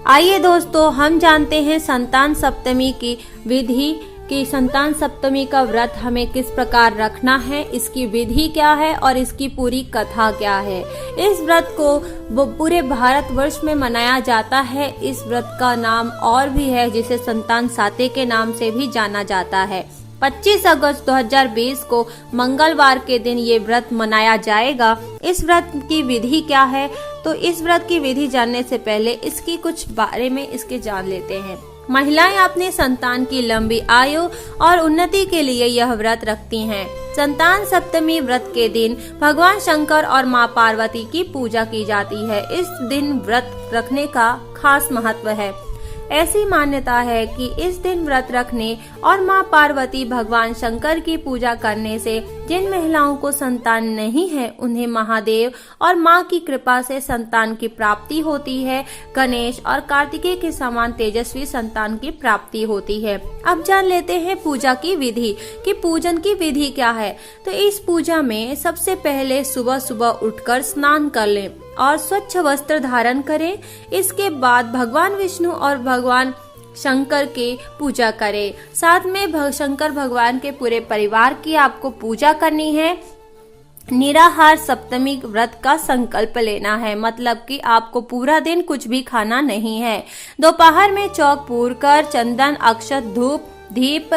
आइए दोस्तों, हम जानते हैं संतान सप्तमी की विधि कि संतान सप्तमी का व्रत हमें किस प्रकार रखना है, इसकी विधि क्या है और इसकी पूरी कथा क्या है। इस व्रत को पूरे भारतवर्ष में मनाया जाता है। इस व्रत का नाम और भी है जिसे संतान साते के नाम से भी जाना जाता है। 25 अगस्त 2020 को मंगलवार के दिन ये व्रत मनाया जाएगा। इस व्रत की विधि क्या है, तो इस व्रत की विधि जानने से पहले इसकी कुछ बारे में इसके जान लेते हैं। महिलाएं अपने संतान की लंबी आयु और उन्नति के लिए यह व्रत रखती हैं। संतान सप्तमी व्रत के दिन भगवान शंकर और मां पार्वती की पूजा की जाती है। इस दिन व्रत रखने का खास महत्व है। ऐसी मान्यता है कि इस दिन व्रत रखने और मां पार्वती भगवान शंकर की पूजा करने से जिन महिलाओं को संतान नहीं है उन्हें महादेव और मां की कृपा से संतान की प्राप्ति होती है। गणेश और कार्तिकेय के समान तेजस्वी संतान की प्राप्ति होती है। अब जान लेते हैं पूजा की विधि कि पूजन की विधि क्या है। तो इस पूजा में सबसे पहले सुबह सुबह उठकर स्नान कर लें और स्वच्छ वस्त्र धारण करें। इसके बाद भगवान विष्णु और भगवान शंकर के पूजा करें। साथ में शंकर भगवान के पूरे परिवार की आपको पूजा करनी है। निराहार सप्तमी व्रत का संकल्प लेना है, मतलब कि आपको पूरा दिन कुछ भी खाना नहीं है। दोपहर में चौक पूरकर चंदन, अक्षत, धूप, दीप,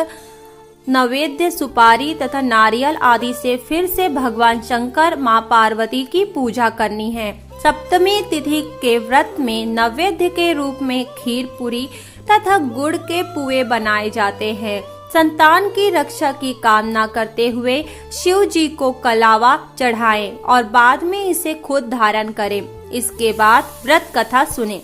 नैवेद्य, सुपारी तथा नारियल आदि से फिर से भगवान शंकर, मां पार्वती की पूजा करनी है। सप्तमी तिथि के व्रत में नैवेद्य के रूप में खीर, पूरी तथा गुड़ के पुए बनाए जाते हैं। संतान की रक्षा की कामना करते हुए शिव जी को कलावा चढ़ाएं और बाद में इसे खुद धारण करें। इसके बाद व्रत कथा सुने।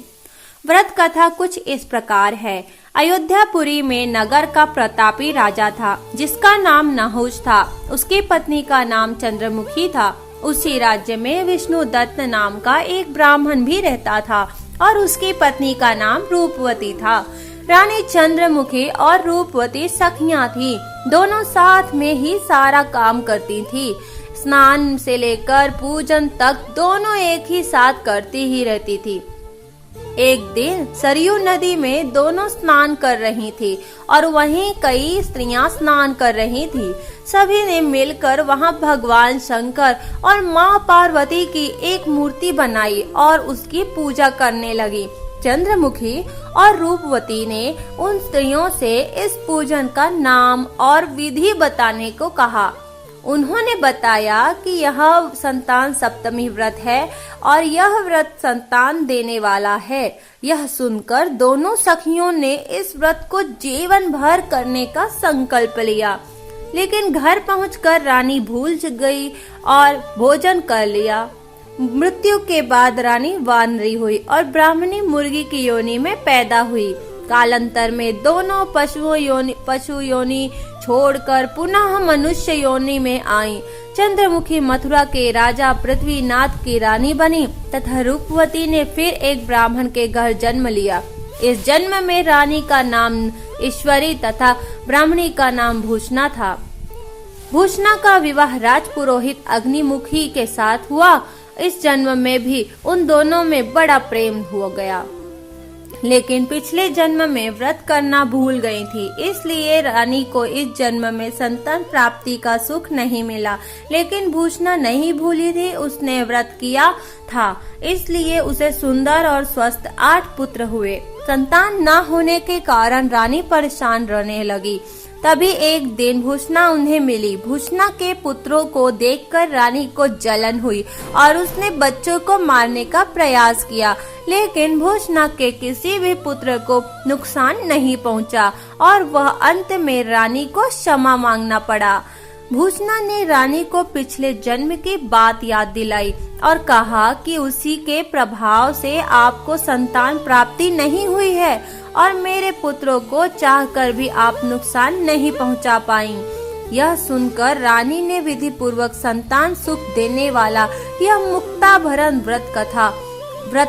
व्रत कथा कुछ इस प्रकार है। अयोध्यापुरी में नगर का प्रतापी राजा था जिसका नाम नहुष था। उसकी पत्नी का नाम चंद्रमुखी था। उसी राज्य में विष्णु दत्त नाम का एक ब्राह्मण भी रहता था और उसकी पत्नी का नाम रूपवती था। रानी चंद्रमुखी और रूपवती सखियां थी। दोनों साथ में ही सारा काम करती थी। स्नान से लेकर पूजन तक दोनों एक ही साथ करती ही रहती थी। एक दिन सरयू नदी में दोनों स्नान कर रही थी और वहीं कई स्त्रियां स्नान कर रही थी। सभी ने मिलकर वहां भगवान शंकर और मां पार्वती की एक मूर्ति बनाई और उसकी पूजा करने लगी। चंद्रमुखी और रूपवती ने उन स्त्रियों से इस पूजन का नाम और विधि बताने को कहा। उन्होंने बताया कि यह संतान सप्तमी व्रत है और यह व्रत संतान देने वाला है। यह सुनकर दोनों सखियों ने इस व्रत को जीवन भर करने का संकल्प लिया। लेकिन घर पहुंचकर रानी भूल गई और भोजन कर लिया। मृत्यु के बाद रानी वानरी हुई और ब्राह्मणी मुर्गी की योनि में पैदा हुई। कालांतर में दोनों पशु योनि छोड़कर पुनः मनुष्य योनि में आई। चंद्रमुखी मथुरा के राजा पृथ्वीनाथ की रानी बनी तथा रूपवती ने फिर एक ब्राह्मण के घर जन्म लिया। इस जन्म में रानी का नाम ईश्वरी तथा ब्राह्मणी का नाम भूषणा था। भूषणा का विवाह राजपुरोहित अग्निमुखी के साथ हुआ। इस जन्म में भी उन दोनों में बड़ा प्रेम हो गया, लेकिन पिछले जन्म में व्रत करना भूल गई थी, इसलिए रानी को इस जन्म में संतान प्राप्ति का सुख नहीं मिला। लेकिन भूषणा नहीं भूली थी, उसने व्रत किया था, इसलिए उसे सुंदर और स्वस्थ 8 पुत्र हुए। संतान न होने के कारण रानी परेशान रहने लगी। तभी एक दिन भूषणा उन्हें मिली। भूषणा के पुत्रों को देखकर रानी को जलन हुई और उसने बच्चों को मारने का प्रयास किया, लेकिन भूषणा के किसी भी पुत्र को नुकसान नहीं पहुंचा और वह अंत में रानी को क्षमा मांगना पड़ा। भूषणा ने रानी को पिछले जन्म की बात याद दिलाई और कहा कि उसी के प्रभाव से आपको संतान प्राप्ति नहीं हुई है और मेरे पुत्रों को चाहकर भी आप नुकसान नहीं पहुंचा पाई। यह सुनकर रानी ने विधि पूर्वक संतान सुख देने वाला यह मुक्ताभरण व्रत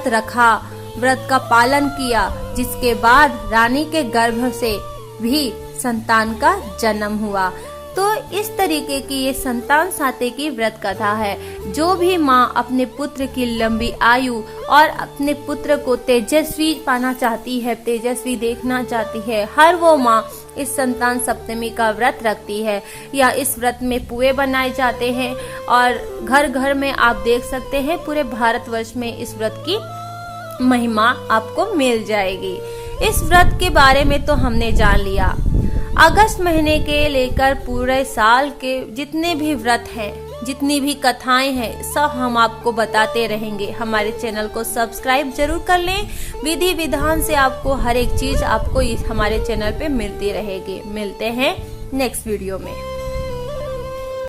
रखा, व्रत का पालन किया, जिसके बाद रानी के गर्भ से भी संतान का जन्म हुआ। तो इस तरीके की ये संतान साते की व्रत कथा है। जो भी माँ अपने पुत्र की लंबी आयु और अपने पुत्र को तेजस्वी पाना चाहती है, तेजस्वी देखना चाहती है, हर वो माँ इस संतान सप्तमी का व्रत रखती है। या इस व्रत में पुए बनाए जाते हैं और घर घर में आप देख सकते हैं पूरे भारतवर्ष में इस व्रत की महिमा आपको मिल जाएगी। इस व्रत के बारे में तो हमने जान लिया। अगस्त महीने के लेकर पूरे साल के जितने भी व्रत हैं, जितनी भी कथाएं हैं, सब हम आपको बताते रहेंगे। हमारे चैनल को सब्सक्राइब जरूर कर लें। विधि विधान से आपको हर एक चीज आपको हमारे चैनल पे मिलती रहेगी। मिलते हैं नेक्स्ट वीडियो में।